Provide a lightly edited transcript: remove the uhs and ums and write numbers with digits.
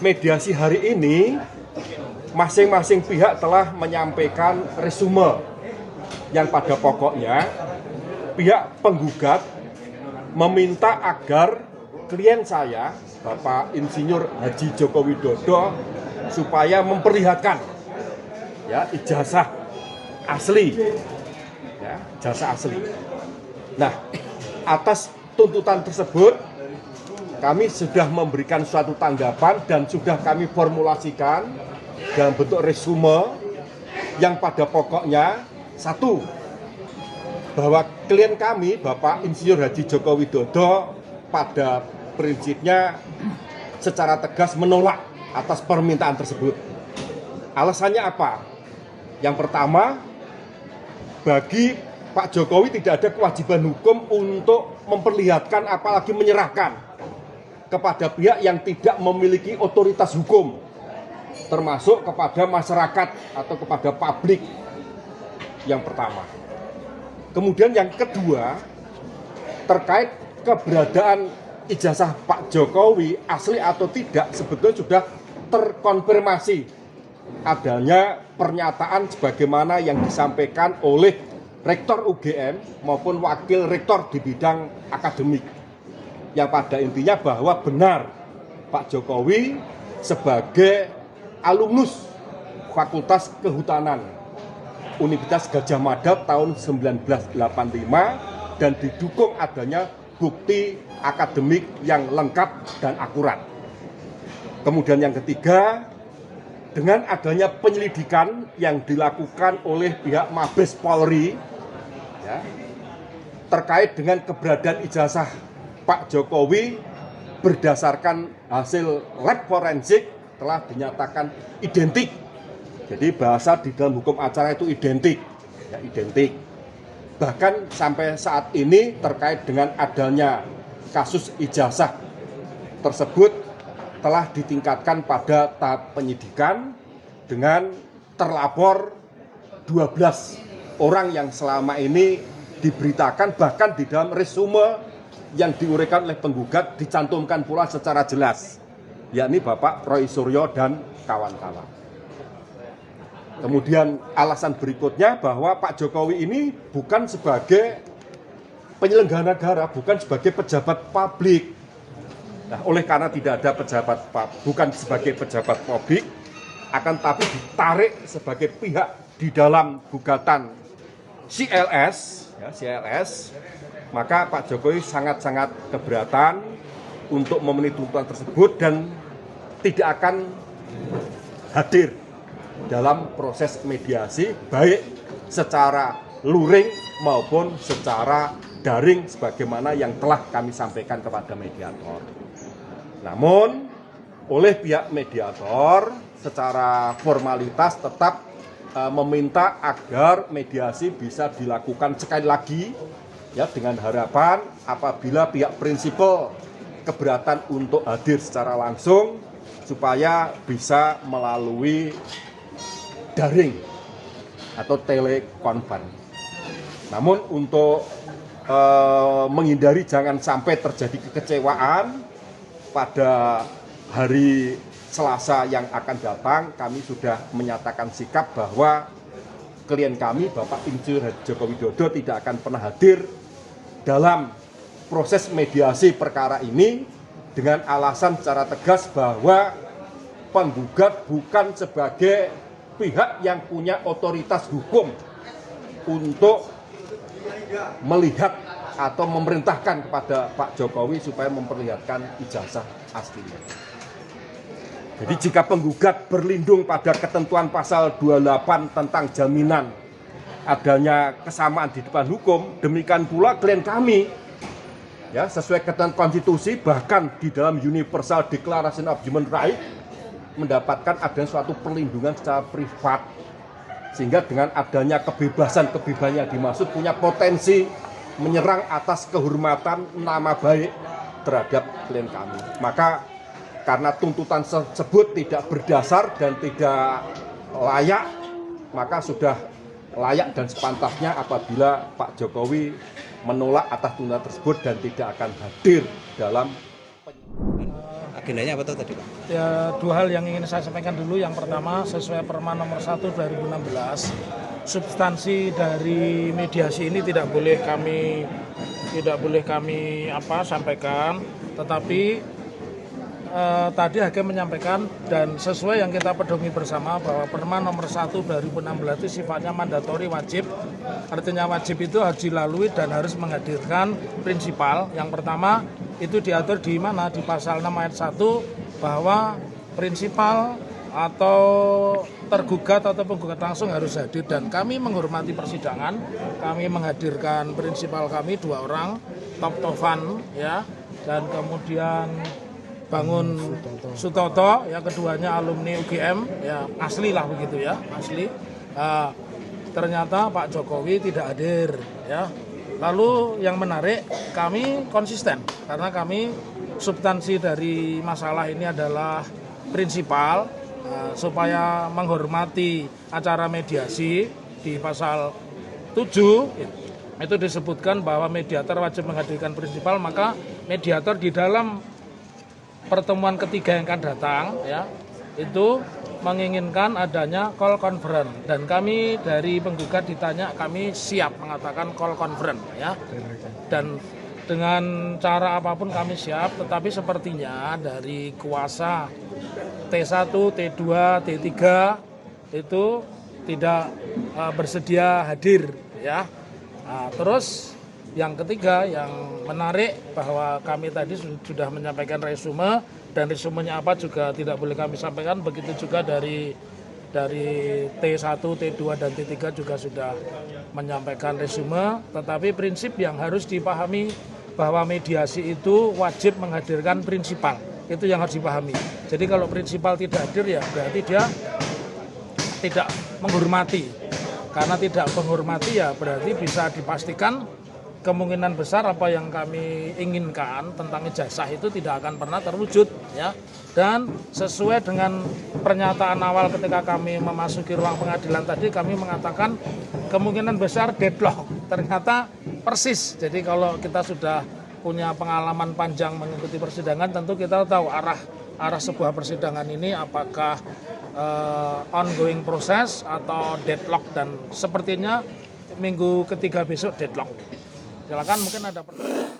mediasi hari ini, masing-masing pihak telah menyampaikan resume yang pada pokoknya pihak penggugat meminta agar klien saya, Bapak Insinyur Haji Joko Widodo, supaya memperlihatkan ya ijazah asli, ya, ijazah asli. Nah, atas tuntutan tersebut kami sudah memberikan suatu tanggapan dan sudah kami formulasikan dalam bentuk resume yang pada pokoknya satu, bahwa klien kami Bapak Insinyur Haji Joko Widodo pada prinsipnya secara tegas menolak atas permintaan tersebut. Alasannya apa? Yang pertama, bagi Pak Jokowi tidak ada kewajiban hukum untuk memperlihatkan apalagi menyerahkan kepada pihak yang tidak memiliki otoritas hukum, termasuk kepada masyarakat atau kepada publik. Yang pertama. Kemudian yang kedua, terkait keberadaan ijazah Pak Jokowi asli atau tidak, sebetulnya sudah terkonfirmasi adanya pernyataan sebagaimana yang disampaikan oleh Rektor UGM maupun Wakil Rektor di bidang akademik, yang pada intinya bahwa benar Pak Jokowi sebagai alumnus Fakultas Kehutanan Universitas Gadjah Mada tahun 1985 dan didukung adanya bukti akademik yang lengkap dan akurat. Kemudian yang ketiga, dengan adanya penyelidikan yang dilakukan oleh pihak Mabes Polri ya, terkait dengan keberadaan ijazah Pak Jokowi berdasarkan hasil lab forensik telah dinyatakan identik. Jadi bahasa di dalam hukum acara itu identik, ya, identik. Bahkan sampai saat ini terkait dengan adanya kasus ijazah tersebut telah ditingkatkan pada tahap penyidikan dengan terlapor 12 orang yang selama ini diberitakan, bahkan di dalam resume yang diuraikan oleh penggugat dicantumkan pula secara jelas, yakni Bapak Roy Suryo dan kawan-kawan. Kemudian alasan berikutnya bahwa Pak Jokowi ini bukan sebagai penyelenggara negara, bukan sebagai pejabat publik. Nah, oleh karena tidak ada bukan sebagai pejabat publik, akan tapi ditarik sebagai pihak di dalam gugatan CLS, ya, CLS, maka Pak Jokowi sangat-sangat keberatan untuk memenuhi tuntutan tersebut dan tidak akan hadir dalam proses mediasi baik secara luring maupun secara daring sebagaimana yang telah kami sampaikan kepada mediator. Namun oleh pihak mediator secara formalitas tetap meminta agar mediasi bisa dilakukan sekali lagi ya, dengan harapan apabila pihak prinsipal keberatan untuk hadir secara langsung supaya bisa melalui daring atau telekonferensi. Namun untuk menghindari jangan sampai terjadi kekecewaan pada hari Selasa yang akan datang, kami sudah menyatakan sikap bahwa klien kami Bapak Insinyur Haji Joko Widodo tidak akan pernah hadir dalam proses mediasi perkara ini dengan alasan secara tegas bahwa penggugat bukan sebagai pihak yang punya otoritas hukum untuk melihat atau memerintahkan kepada Pak Jokowi supaya memperlihatkan ijazah aslinya. Jadi jika penggugat berlindung pada ketentuan pasal 28 tentang jaminan adanya kesamaan di depan hukum, demikian pula klien kami ya sesuai ketentuan konstitusi, bahkan di dalam Universal Declaration of Human Rights mendapatkan adanya suatu perlindungan secara privat, sehingga dengan adanya kebebasan yang dimaksud punya potensi menyerang atas kehormatan nama baik terhadap klien kami. Maka karena tuntutan tersebut tidak berdasar dan tidak layak, maka sudah layak dan sepantasnya apabila Pak Jokowi menolak atas tuntutan tersebut dan tidak akan hadir dalam agendanya apa tuh tadi Pak? Ya, dua hal yang ingin saya sampaikan dulu. Yang pertama, sesuai Perma nomor 1 2016, substansi dari mediasi ini tidak boleh kami sampaikan, tetapi tadi hakim menyampaikan dan sesuai yang kita pedomi bersama bahwa Perma nomor 1 2016 itu sifatnya mandatori, wajib. Artinya wajib itu harus dilalui dan harus menghadirkan prinsipal. Yang pertama itu diatur di mana? Di pasal 6 ayat 1 bahwa prinsipal atau tergugat atau penggugat langsung harus hadir, dan kami menghormati persidangan. Kami menghadirkan prinsipal kami 2 orang, Top-Tovan ya, dan kemudian Bangun Sutoto, ya, keduanya alumni UGM, ya asli lah begitu ya, asli. Ternyata Pak Jokowi tidak hadir ya. Lalu yang menarik, kami konsisten karena kami substansi dari masalah ini adalah prinsipal, supaya menghormati acara mediasi di pasal 7 itu disebutkan bahwa mediator wajib menghadirkan prinsipal, maka mediator di dalam pertemuan ketiga yang akan datang ya itu menginginkan adanya call conference, dan kami dari penggugat ditanya, kami siap mengatakan call conference ya, dan dengan cara apapun kami siap. Tetapi sepertinya dari kuasa T1, T2, T3 itu tidak bersedia hadir ya. Terus yang ketiga yang menarik bahwa kami tadi sudah menyampaikan resume, dan resumenya apa juga tidak boleh kami sampaikan. Begitu juga dari T1, T2 dan T3 juga sudah menyampaikan resume. Tetapi prinsip yang harus dipahami bahwa mediasi itu wajib menghadirkan prinsipal. Itu yang harus dipahami. Jadi kalau prinsipal tidak hadir ya berarti dia tidak menghormati. Karena tidak menghormati ya berarti bisa dipastikan kemungkinan besar apa yang kami inginkan tentang ijazah itu tidak akan pernah terwujud ya. Dan sesuai dengan pernyataan awal ketika kami memasuki ruang pengadilan tadi, kami mengatakan kemungkinan besar deadlock. Ternyata persis. Jadi kalau kita sudah punya pengalaman panjang mengikuti persidangan, tentu kita tahu arah sebuah persidangan ini apakah ongoing proses atau deadlock, dan sepertinya minggu ketiga besok deadlock. Silakan, mungkin ada pertanyaan.